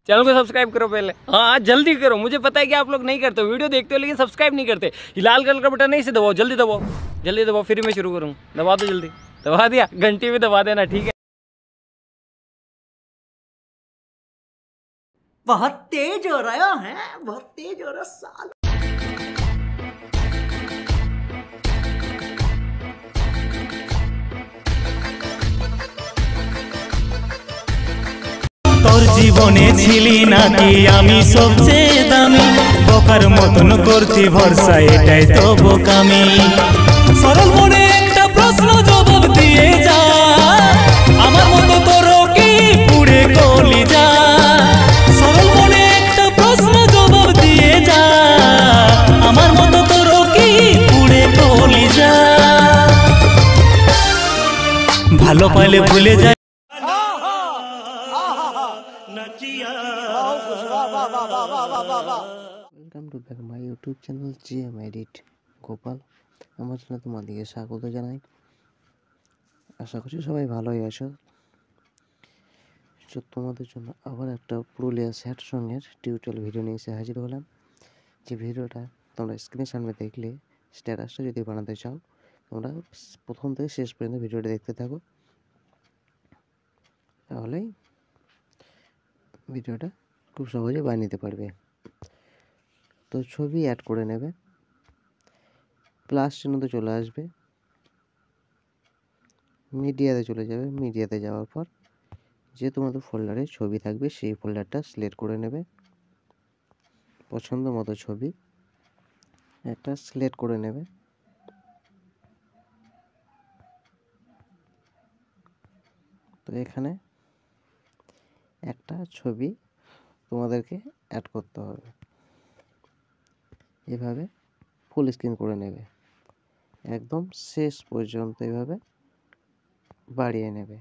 Channel को subscribe करो पहले। हाँ जल्दी करो, मुझे पता है कि आप लोग नहीं करते हो, वीडियो देखते हो लेकिन सब्सक्राइब नहीं करते। ये लाल कलर का बटन नहीं से दबाओ, जल्दी दबाओ, जल्दी दबाओ, फिर मैं शुरू करूँ। दबा दो जल्दी, दबा दिया, घंटी में दबा देना, ठीक है। बहुत तेज हो रहा है, बहुत तेज हो रहा साल। তোর জীবনে ছিলি নাকি আমি সবচেয়ে দামি, বোকার মতন করছি ভরসা, এটাই তো বোকামি। সরল মনে একটা প্রশ্ন জবাব দিয়ে যা, আমার মতো তোরও কি পুড়ে কলি যা। সরল মনে একটা প্রশ্ন জবাব দিয়ে যা, আমার মতো তোরও কি পুড়ে কলি যা। ভালো পাইলে ভুলে যায়। Welcome to back my YouTube channel GM edit Gopal. আমার চ্যানেলে তোমাদেরকে স্বাগত জানাই। আশা করছি সবাই ভালোই আছো। তো তোমাদের জন্য আবার একটা পুরুলিয়া স্যাড সঙ্গের টিউটোরিয়াল ভিডিও নিয়ে এসে হাজির হলাম। যে ভিডিওটা তোমরা স্ক্রিনের সামনে দেখলে, স্ট্যাটাসটা যদি বানাতে চাও তোমরা প্রথম থেকে শেষ পর্যন্ত ভিডিওটা দেখতে থাকো, তাহলেই ভিডিওটা খুব সহজে বানিয়ে নিতে পারবে। তো ছবি অ্যাড করে নেবে, প্লাস চিহ্নতে চলে আসবে, মিডিয়াতে চলে যাবে। মিডিয়াতে যাওয়ার পর যে তোমাদের ফোল্ডারে ছবি থাকবে সেই ফোল্ডারটা সিলেক্ট করে নেবে। পছন্দ মতো ছবি একটা সিলেক্ট করে নেবে। তো এখানে একটা ছবি তোমাদেরকে অ্যাড করতে হবে। এভাবে ফুল স্ক্রিন করে নেবে, একদম শেষ পর্যন্ত এভাবে বাড়িয়ে নেবে।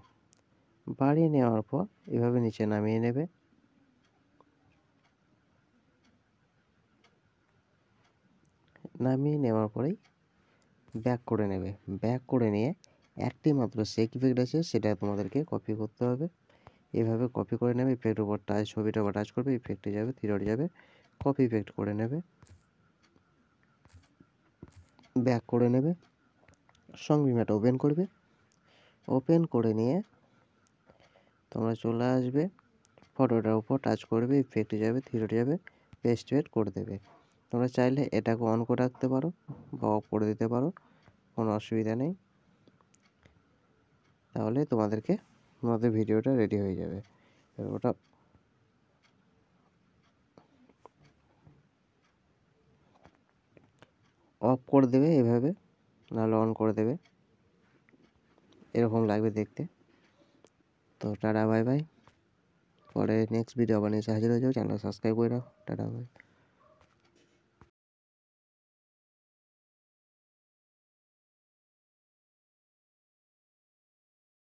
বাড়িয়ে নেওয়ার পর এভাবে নিচে নামিয়ে নেবে। নামিয়ে নেওয়ার পরেই ব্যাক করে নেবে। ব্যাক করে নিয়ে একটি মাত্র শেক ইফেক্ট আছে, সেটা তোমাদেরকে কপি করতে হবে। এভাবে কপি করে নেবে, ইফেক্টের উপর টাচ, ছবিটার উপর টাচ করবে, ইফেক্টে যাবে, থ্রিডটে যাবে, কপি ইফেক্ট করে নেবে। ব্যাক করে নেবে, সংবিমাটা ওপেন করবে। ওপেন করে নিয়ে তোমরা চলে আসবে, ফটোটার উপর টাচ করবে, ইফেক্টে যাবে, থ্রিডটে যাবে, পেস্ট করে দেবে। তোমরা চাইলে এটাকে অন করে রাখতে পারো বা অফ করে দিতে পারো, কোনো অসুবিধা নেই। তাহলে তোমাদের ভিডিওটা রেডি হয়ে যাবে। ওটা অফ করে দেবে এভাবে, নাহলে অন করে দেবে, এরকম লাগবে দেখতে। তো টাটা বাই বাই, পরে নেক্সট ভিডিও আবার নিয়ে হাজির হয়ে যাও। চ্যানেল সাবস্ক্রাইব করে রাখো। Tata bye.